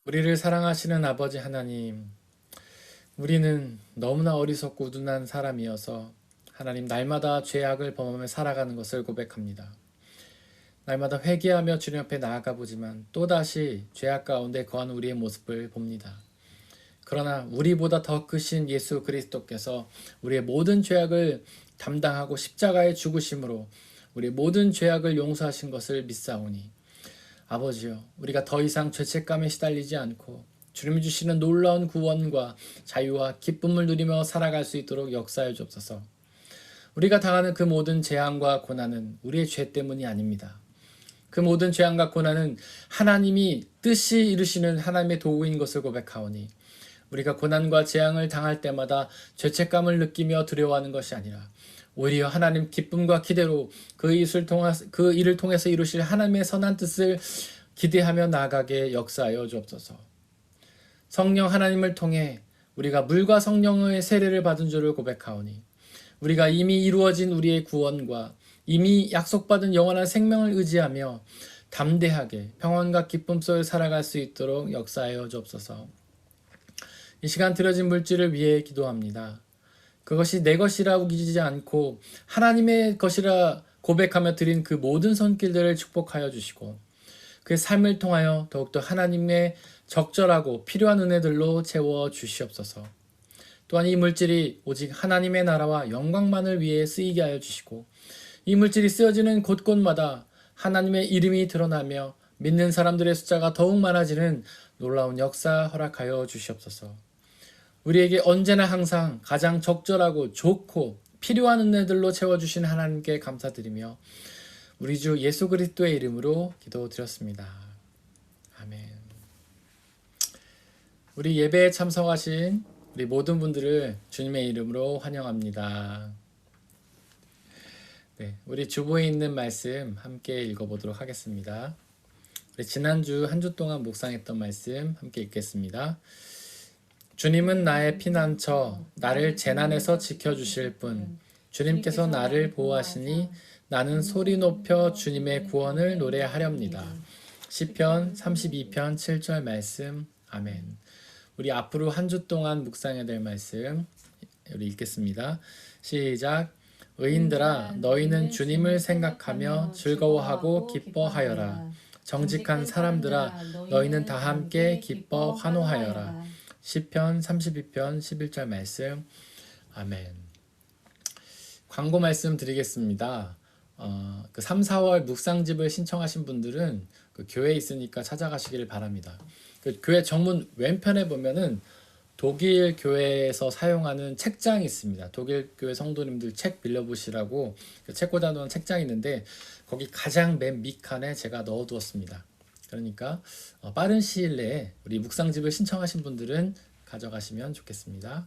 우리를 사랑하시는 아버지 하나님, 우리는 너무나 어리석고 우둔한 사람이어서 하나님 날마다 죄악을 범하며 살아가는 것을 고백합니다. 날마다 회개하며 주님 앞에 나아가 보지만 또다시 죄악 가운데 거하는 우리의 모습을 봅니다. 그러나 우리보다 더 크신 예수 그리스도께서 우리의 모든 죄악을 담당하고 십자가에 죽으심으로 우리의 모든 죄악을 용서하신 것을 믿사오니 아버지여, 우리가 더 이상 죄책감에 시달리지 않고 주님이 주시는 놀라운 구원과 자유와 기쁨을 누리며 살아갈 수 있도록 역사해 주옵소서. 우리가 당하는 그 모든 재앙과 고난은 우리의 죄 때문이 아닙니다. 그 모든 재앙과 고난은 하나님이 뜻이 이루시는 하나님의 도구인 것을 고백하오니 우리가 고난과 재앙을 당할 때마다 죄책감을 느끼며 두려워하는 것이 아니라 오히려 하나님 기쁨과 기대로 그 일을 통해서 이루실 하나님의 선한 뜻을 기대하며 나아가게 역사하여 주옵소서. 성령 하나님을 통해 우리가 물과 성령의 세례를 받은 줄을 고백하오니 우리가 이미 이루어진 우리의 구원과 이미 약속받은 영원한 생명을 의지하며 담대하게 평안과 기쁨 속에 살아갈 수 있도록 역사하여 주옵소서. 이 시간 드려진 물질을 위해 기도합니다. 그것이 내 것이라 우기지 않고 하나님의 것이라 고백하며 드린 그 모든 손길들을 축복하여 주시고 그의 삶을 통하여 더욱더 하나님의 적절하고 필요한 은혜들로 채워 주시옵소서. 또한 이 물질이 오직 하나님의 나라와 영광만을 위해 쓰이게 하여 주시고 이 물질이 쓰여지는 곳곳마다 하나님의 이름이 드러나며 믿는 사람들의 숫자가 더욱 많아지는 놀라운 역사 허락하여 주시옵소서. 우리에게 언제나 항상 가장 적절하고 좋고 필요한 은혜들로 채워주신 하나님께 감사드리며 우리 주 예수 그리스도의 이름으로 기도드렸습니다. 아멘. 우리 예배에 참석하신 우리 모든 분들을 주님의 이름으로 환영합니다. 네, 우리 주보에 있는 말씀 함께 읽어보도록 하겠습니다. 우리 지난주 한 주 동안 묵상했던 말씀 함께 읽겠습니다. 주님은 나의 피난처, 나를 재난에서 지켜주실 분. 주님께서 나를 보호하시니 나는 소리 높여 주님의 구원을 노래하렵니다. 시편 32편 7절 말씀. 아멘. 우리 앞으로 한 주 동안 묵상해야 될 말씀 우리 읽겠습니다. 시작. 의인들아 너희는 주님을 생각하며 즐거워하고 기뻐하여라. 정직한 사람들아 너희는 다 함께 기뻐 환호하여라. 시편 32편 11절 말씀. 아멘. 광고 말씀 드리겠습니다. 3, 4월 묵상집을 신청하신 분들은 그 교회에 있으니까 찾아가시기를 바랍니다. 그 교회 정문 왼편에 보면은 독일 교회에서 사용하는 책장이 있습니다. 독일 교회 성도님들 책 빌려보시라고 책 꽂아놓은 책장이 있는데 거기 가장 맨 밑칸에 제가 넣어두었습니다. 그러니까 빠른 시일 내에 우리 묵상집을 신청하신 분들은 가져가시면 좋겠습니다.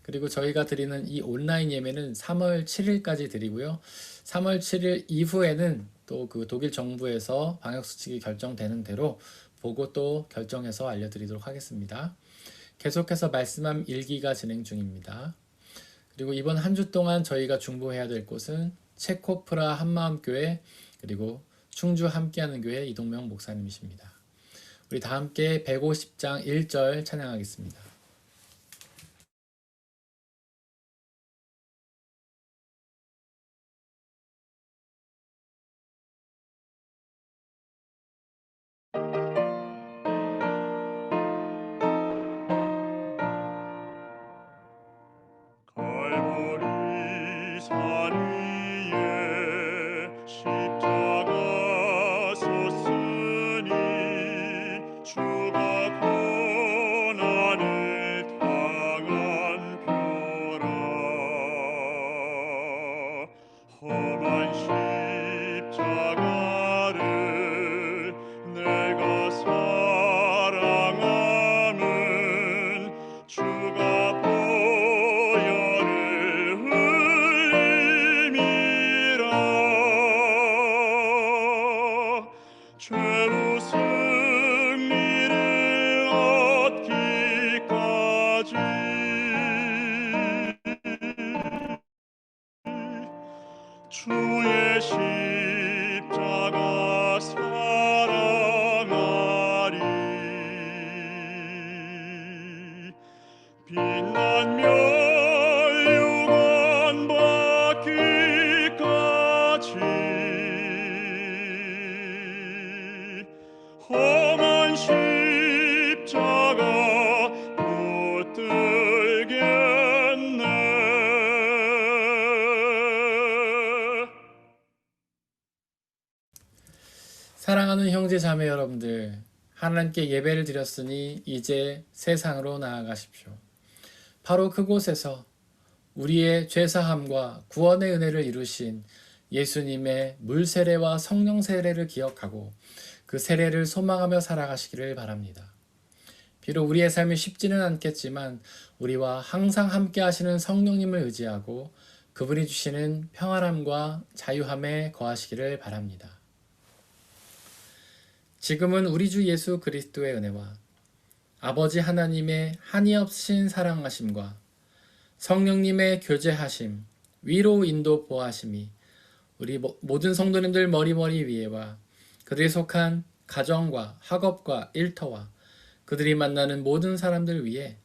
그리고 저희가 드리는 이 온라인 예매는 3월 7일까지 드리고요. 3월 7일 이후에는 또 그 독일 정부에서 방역수칙이 결정되는 대로 보고 또 결정해서 알려드리도록 하겠습니다. 계속해서 말씀함 일기가 진행 중입니다. 그리고 이번 한 주 동안 저희가 중보해야 될 곳은 체코프라 한마음교회 그리고 충주 함께하는 교회 이동명 목사님이십니다. 우리 다 함께 150장 1절 찬양하겠습니다. 갈보리 산 위에 십자가 섰으니 주가 고난을 당한 표라. 험한 십자가를 내가 사랑함은 주가 보혈을 흘림이라. 죄로 승리를 얻기까지 주의 십자가 사랑하리. 빛나며 유관 받기까지 험한 십자가 붙들겠네. 사랑하는 형제 자매 여러분들, 하나님께 예배를 드렸으니 이제 세상으로 나아가십시오. 바로 그곳에서 우리의 죄사함과 구원의 은혜를 이루신 예수님의 물세례와 성령 세례를 기억하고 그 세례를 소망하며 살아가시기를 바랍니다. 비록 우리의 삶이 쉽지는 않겠지만 우리와 항상 함께 하시는 성령님을 의지하고 그분이 주시는 평안함과 자유함에 거하시기를 바랍니다. 지금은 우리 주 예수 그리스도의 은혜와 아버지 하나님의 한이 없으신 사랑하심과 성령님의 교제하심, 위로 인도 보하심이 우리 모든 성도님들 머리머리 위에와 그들이 속한 가정과 학업과 일터와 그들이 만나는 모든 사람들 위에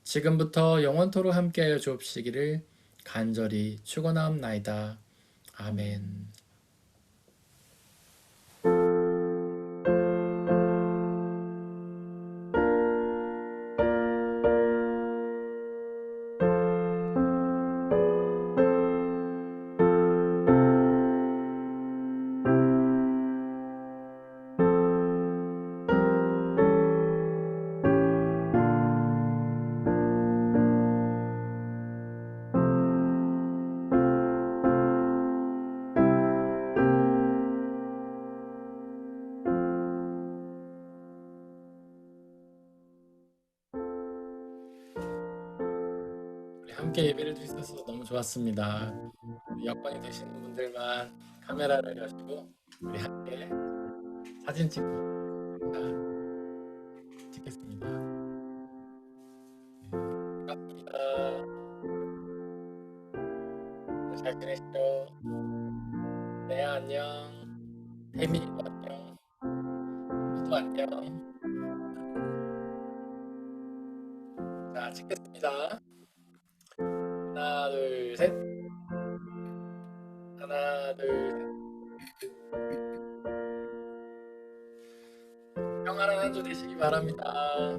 지금부터 영원토록 함께하여 주옵시기를 간절히 축원하옵나이다. 아멘. 함께 예배를 드릴 수 있어서 너무 좋았습니다. 여건이 되시는 분들만 카메라를 여시고 우리 함께 사진 찍겠습니다. 반갑습니다. 잘 지내시죠? 네, 안녕. 혜민이도 안녕. 또 안녕. 자, 찍겠습니다. 하나, 둘, 셋. 하나, 둘, 셋. 평안한 한 주 되시기 바랍니다.